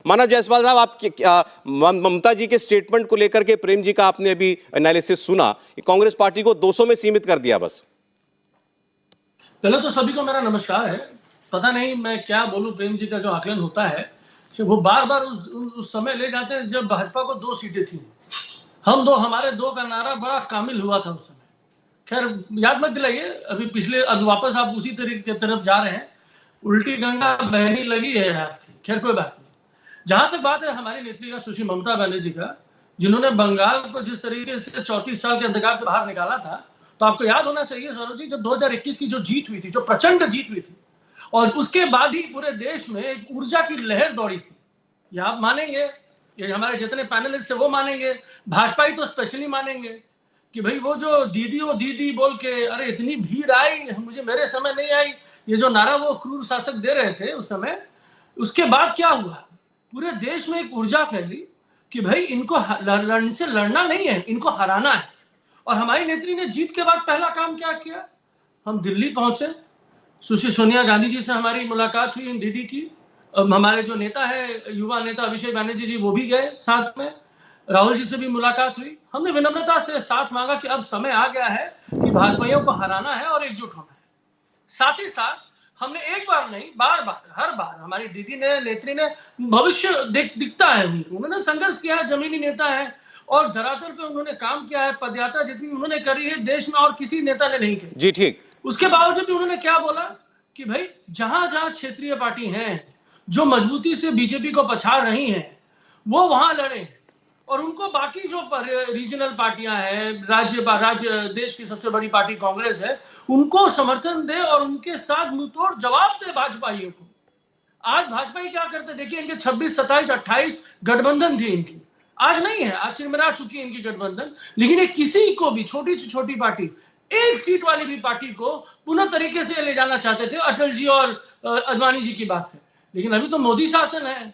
मानव जायसवाल साहब, आप ममता जी के स्टेटमेंट को लेकर के प्रेम जी का आपने अभी एनालिसिस सुना कि कांग्रेस पार्टी को 200 में सीमित कर दिया बस। पहले तो सभी को मेरा नमस्कार है। पता नहीं मैं क्या बोलूं, प्रेम जी का जो आकलन होता है वो बार बार उस समय ले जाते हैं जब भाजपा को 2 सीटें थी। हम दो, हमारे दो का नारा बड़ा कामिल हुआ था उस समय। खैर याद मत दिलाइए, अभी पिछले अब वापस आप उसी तरीके की तरफ जा रहे हैं। उल्टी गंगा बहनी लगी है आपकी। खैर कोई बात नहीं। जहां तक बात है हमारी नेत्री का, सुश्री ममता बनर्जी का, जिन्होंने बंगाल को जिस तरीके से 34 साल के अंधकार से बाहर निकाला था, तो आपको याद होना चाहिए सौरभ जी, जब 2021 की जो जीत हुई थी, जो प्रचंड जीत हुई थी, और उसके बाद ही पूरे देश में एक ऊर्जा की लहर दौड़ी थी। ये आप मानेंगे, ये हमारे जितने पैनलिस्ट है वो मानेंगे, भाजपाई तो स्पेशली मानेंगे कि भाई वो जो दीदी बोल के, अरे इतनी भीड़ आई, मुझे मेरे समय नहीं आई, ये जो नारा वो क्रूर शासक दे रहे थे उस समय, उसके बाद क्या हुआ, पूरे देश में एक ऊर्जा फैली कि भाई इनको लड़ने से लड़ना नहीं है, इनको हराना है। और हमारी नेत्री ने जीत के बाद पहला काम क्या किया, हम दिल्ली पहुंचे, सुश्री सोनिया गांधी जी से हमारी मुलाकात हुई, दीदी की। हमारे जो नेता है, युवा नेता अभिषेक बैनर्जी जी, वो भी गए साथ में, राहुल जी से भी मुलाकात हुई। हमने विनम्रता से साथ मांगा कि अब समय आ गया है कि भाजपाइयों को हराना है और एकजुट होना है। साथ ही साथ हमने एक बार नहीं, बार बार, हर बार हमारी दीदी ने, नेत्री ने भविष्य दिखता है उनको, उन्होंने संघर्ष किया है, जमीनी नेता है और धरातल पे उन्होंने काम किया है। पदयात्रा जितनी उन्होंने करी है देश में और किसी नेता ने नहीं की। जी ठीक। उसके बावजूद भी उन्होंने क्या बोला कि भाई जहां जहां क्षेत्रीय पार्टी हैं जो मजबूती से बीजेपी को पछाड़ रही हैं, वो वहां लड़े, और उनको बाकी जो रीजनल पार्टियां हैं, राज्य देश की सबसे बड़ी पार्टी कांग्रेस है, उनको समर्थन दे और उनके साथ मुंहतोड़ जवाब दे भाजपाइयों को। आज भाजपाई क्या करते, देखिए इनके 26, 27, 28 गठबंधन थी इनकी, आज नहीं है, आज चिरमिरा चुकी है इनकी गठबंधन। लेकिन ये किसी को भी, छोटी से छोटी पार्टी, एक सीट वाली भी पार्टी को पुनः तरीके से ले जाना चाहते थे। अटल जी और अडवाणी जी की बात है, लेकिन अभी तो मोदी शासन है,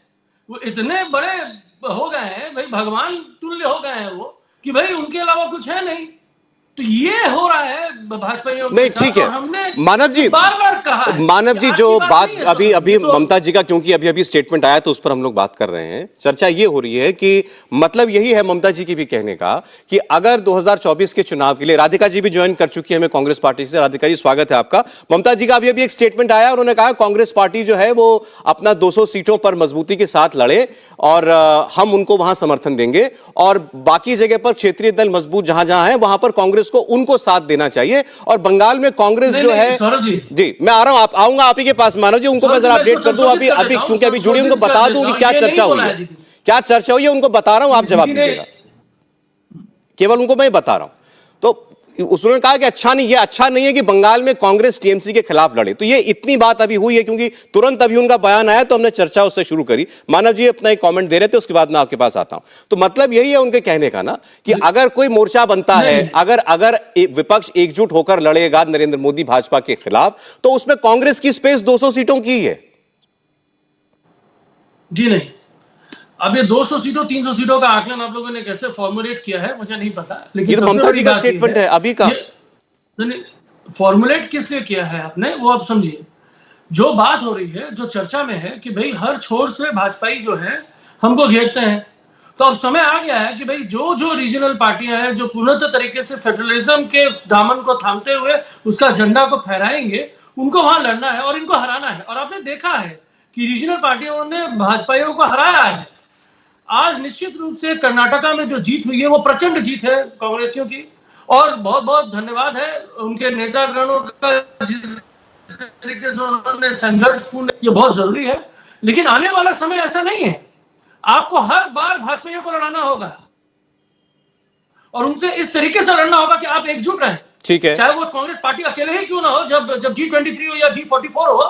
वो इतने बड़े हो गए हैं भाई, भगवान तुल्य हो गए हैं वो, कि भाई उनके अलावा कुछ है नहीं। तो ये हो रहा है भाजपाइयों के नहीं, साथ। ठीक है मानव जी, बार बार कहा है, मानव जी जो बात अभी तो ममता जी का, क्योंकि अभी स्टेटमेंट आया तो उस पर हम लोग बात कर रहे हैं, चर्चा ये हो रही है कि मतलब यही है ममता जी की भी कहने का कि अगर 2024 के चुनाव के लिए, राधिका जी भी ज्वाइन कर चुकी है हमें कांग्रेस पार्टी से, राधिका जी स्वागत है आपका। ममता जी का अभी एक स्टेटमेंट आया, उन्होंने कहा कांग्रेस पार्टी जो है वो अपना 200 सीटों पर मजबूती के साथ लड़े और हम उनको वहां समर्थन देंगे, और बाकी जगह पर क्षेत्रीय दल मजबूत जहां जहां है वहां पर कांग्रेस को उनको साथ देना चाहिए। और बंगाल में कांग्रेस जो है, जी मैं आ रहा हूं, आप आऊंगा आप ही के पास मानव जी, उनको मैं जरा अपडेट कर दूं अभी क्योंकि अभी जुड़ी, उनको बता दूं कि क्या चर्चा हुई है, क्या चर्चा हुई है उनको बता रहा हूं, आप जवाब दीजिएगा, केवल उनको मैं बता रहा हूं। तो उसने कहा कि अच्छा नहीं, ये अच्छा नहीं है कि बंगाल में कांग्रेस टीएमसी के खिलाफ लड़े। तो ये इतनी बात अभी हुई है क्योंकि तुरंत अभी उनका बयान आया तो हमने चर्चा उससे शुरू करी। मानव जी अपना एक कमेंट दे रहे थे, उसके बाद मैं आपके पास आता हूं। तो मतलब यही है उनके कहने का ना कि अगर कोई मोर्चा बनता है, अगर विपक्ष एकजुट होकर लड़ेगा नरेंद्र मोदी भाजपा के खिलाफ, तो उसमें कांग्रेस की स्पेस 200 सीटों की है। जी नहीं, अब ये 200 सीटों 300 सीटों का आकलन आप लोगों ने कैसे फॉर्मुलेट किया है मुझे नहीं पता, लेकिन ये तो ममता जी का स्टेटमेंट है अभी का। फॉर्मुलेट किस लिए किया है आपने, वो आप समझिए। जो बात हो रही है, जो चर्चा में है कि भाई हर छोर से भाजपाई जो है हमको घेरते हैं, तो अब समय आ गया है कि भाई जो रीजनल पार्टियां हैं जो पूर्णतः तरीके से फेडरलिज्म के दामन को थामते हुए उसका झंडा को फहराएंगे, उनको वहां लड़ना है और इनको हराना है। और आपने देखा है कि रीजनल पार्टियों ने भाजपाइयों को हराया है। आज निश्चित रूप से कर्नाटका में जो जीत हुई है वो प्रचंड जीत है कांग्रेसियों की, और बहुत बहुत धन्यवाद है उनके नेतागणों का, जिस तरीके से उन्होंने संघर्षपूर्ण, ये बहुत जरूरी है। लेकिन आने वाला समय ऐसा नहीं है, आपको हर बार भाजपाइयों को लड़ाना होगा और उनसे इस तरीके से लड़ना होगा कि आप एकजुट रहें। ठीक है, चाहे वो कांग्रेस पार्टी अकेले ही क्यों ना हो, जब G23 हो या G44 हो,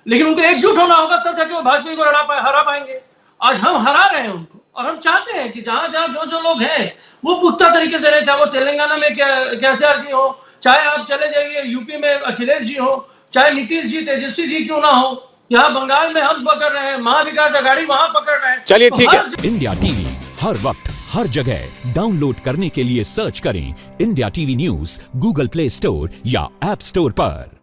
लेकिन उनको एकजुट होना होगा, तब जाके वो भाजपा को हरा पाएंगे। आज हम हरा रहे हैं उनको, और हम चाहते हैं कि जहां जहां जो लोग हैं वो पुख्ता तरीके से रहे, चाहे वो तेलंगाना में केसीआर जी हो, चाहे आप चले जाइए यूपी में अखिलेश जी हो, चाहे नीतीश जी, तेजस्वी जी क्यों ना हो, यहाँ बंगाल में हम पकड़ रहे हैं, महाविकास आघाड़ी वहां पकड़ रहे हैं। चलिए ठीक है। इंडिया टीवी हर वक्त हर जगह डाउनलोड करने के लिए सर्च करें India TV news Google play store या ऐप स्टोर पर।